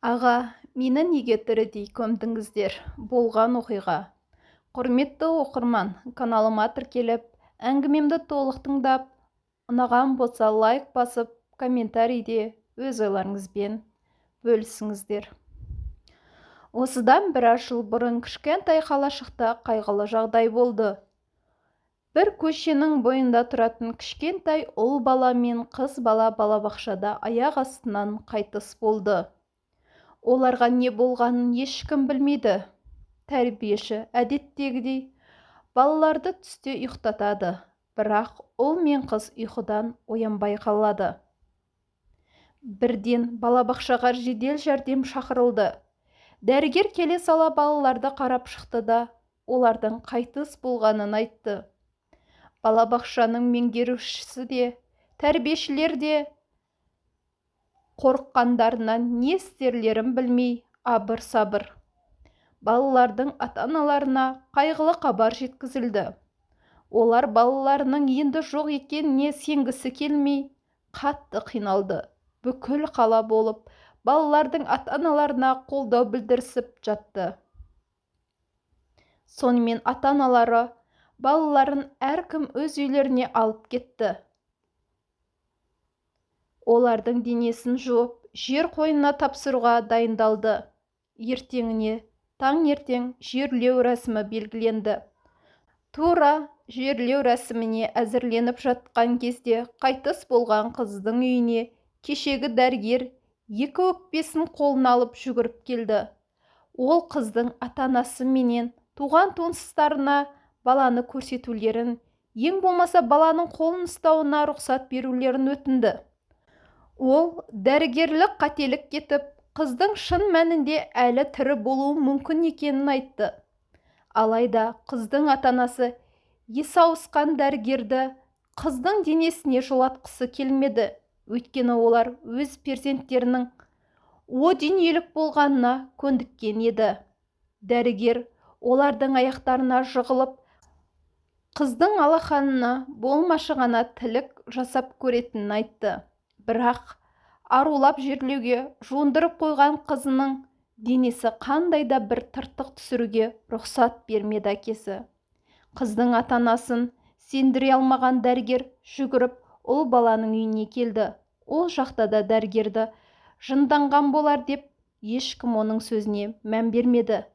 Аға, мені неге тірідей көмдіңіздер? Болған оқиға. Құрметті оқырман, каналыма тіркеліп, әңгімемді толық тыңдап, ұнаған болса лайк басып, комментарийде өз ойларыңызбен бөлісіңіздер. Осыдан біраз жыл бұрын кішкентай қалашықта қайғылы жағдай болды. Бір көшенің бойында тұратын кішкентай ұл бала мен қыз бала балабақшада аяқ астынан қайтыс болды. Оларға не болғанын ешкім білмейді. Тәрбиеші әдеттегідей балаларды түсте ұйықтатады, бірақ ұл мен қыз ұйқыдан оянбай қалады. Бірден балабақшаға жедел жәрдем шақырылды. Дәрігер келе сала балаларды қарап шықты да, олардың қайтыс болғанын айтты. Балабақшаның меңгерушісі де, тәрбиешілер де қорыққандарынан не істерлерін білмей абыр-сабыр. Балалардың ата-аналарына қайғылы хабар жеткізілді. Олар балаларының енді жоқ екеніне сенгісі келмей, қатты қиналды. Бүкіл қала болып, балалардың ата-аналарына қолдау білдірісіп жатты. Сонымен ата-аналары балаларын әркім өз үйлеріне алып кетті. Олардың денесін жуып, жер қойнына тапсыруға дайындалды. Ертеңіне таңертең жерлеу рәсімі белгіленді. Тура жерлеу рәсіміне әзірленіп жатқан кезде қайтыс болған қыздың үйіне кешегі дәрігер екі өкпесін қолына алып жүгіріп келді. Ол қыздың ата-анасы менен туған-туыстарына баланы көрсетулерін, ең болмаса баланың қолын ұстауына рұқсат берулерін өтінді. Ол дәрігерлік қателік кетіп, қыздың шын мәнінде әлі тірі болуы мүмкін екенін айтты. Алайда қыздың ата-анасы есі ауысқан дәрігерді қыздың денесіне жолатқысы келмеді. Өйткені олар өз перзенттерінің о дүниелік болғанына көндіккен еді. Дәрігер олардың аяқтарына жығылып, қыздың алақанына болмашы ғана тілік жасап көретінін айтты. Бірақ арулап жерлеуге жуындырып қойған қызының денесі қандай да бір тыртық түсіруге рұқсат бермеді әкесі. Қыздың ата-анасын сендіре алмаған дәрігер жүгіріп ұл баланың үйіне келді. Ол жақта да дәрігерді жынданған болар деп ешкім оның сөзіне мән бермеді.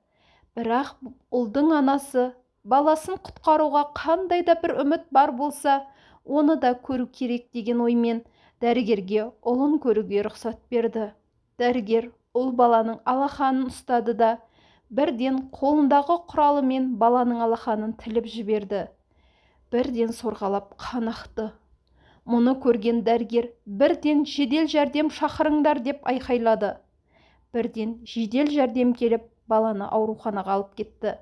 Бірақ ұлдың анасы баласын құтқаруға қандай да бір үміт бар болса, оны да көру керек деген оймен дәрігерге ұлын көруге рұқсат берді. Дәрігер ұл баланың алақанын ұстады да, бірден қолындағы құралымен баланың алақанын тіліп жіберді. Бірден сорғалап қан ақты. Мұны көрген дәрігер бірден жедел жәрдем шақырыңдар деп айқайлады. Бірден жедел жәрдем келіп, баланы ауруханаға алып кетті.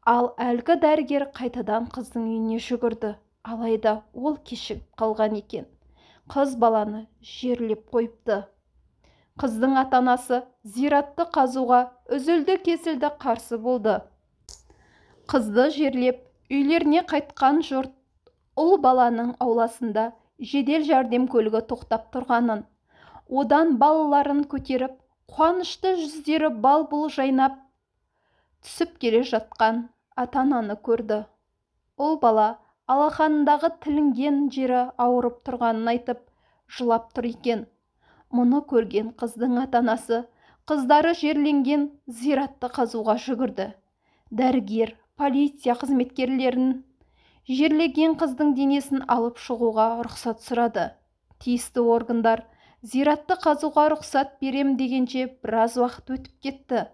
Ал әлгі дәрігер қайтадан қыздың үйіне жүгірді. Алайда ол кешігіп қалған екен. Қыз баланы жерлеп қойыпты. Қыздың ата-анасы зиратты қазуға үзілді-кесілді қарсы болды. Қызды жерлеп, үйлеріне қайтқан жұрт ұл баланың ауласында жедел жәрдем көлігі тоқтап тұрғанын, одан балаларын көтеріп, қуанышты жүздері бал-бұл жайнап түсіп келе жатқан ата-ананы көрді. Ұл бала алақанындағы тілінген жері ауырып тұрғанын айтып, жылап тұр екен. Мұны көрген қыздың ата-анасы қыздары жерленген зиратты қазуға жүгірді. Дәрігер, полиция қызметкерлерін жерлеген қыздың денесін алып шығуға рұқсат сұрады. Тиісті органдар зиратты қазуға рұқсат берем дегенше біраз уақыт өтіп кетті.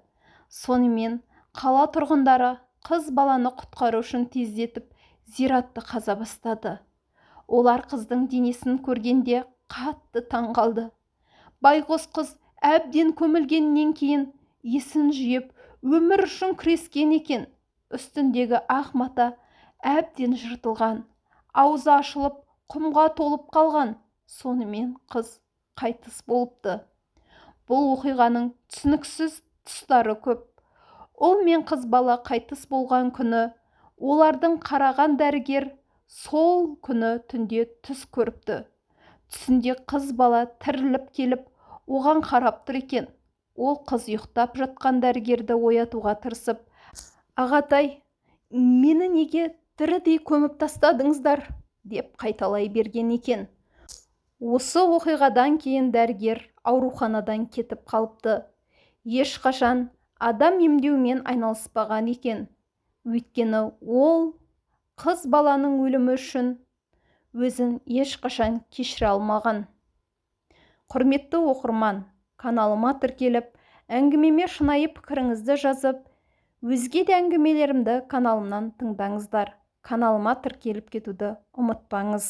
Сонымен қала тұрғындары қыз баланы құтқару үшін тездетіп зиратты қаза бастады. Олар қыздың денесін көргенде қатты таң қалды. Байғұс қыз әбден көмілгеннен кейін есін жиып, өмір үшін күрескен екен. Үстіндегі ақ мата әбден жыртылған, аузы ашылып, құмға толып қалған. Сонымен қыз қайтыс болыпты. Бұл оқиғаның түсініксіз тұстары көп. Ұл мен қыз бала қайтыс болған күні олардың қараған дәрігер сол күні түнде түс көріпті. Түсінде қыз бала тіріліп келіп, оған қарап тұр екен. Ол қыз ұйықтап жатқан дәрігерді оятуға тырысып, «Ағатай, мені неге тірідей көміп тастадыңыздар?» деп қайталай берген екен. Осы оқиғадан кейін дәрігер ауруханадан кетіп қалыпты. Ешқашан адам емдеумен айналыспаған екен. Өйткені ол қыз баланың өлімі үшін өзін ешқашан кешіре алмаған. Құрметті оқырман, каналыма тіркеліп, әңгімеме шынайы пікіріңізді жазып, өзге де әңгімелерімді каналымнан тыңдаңыздар. Каналыма тіркеліп кетуді ұмытпаңыз.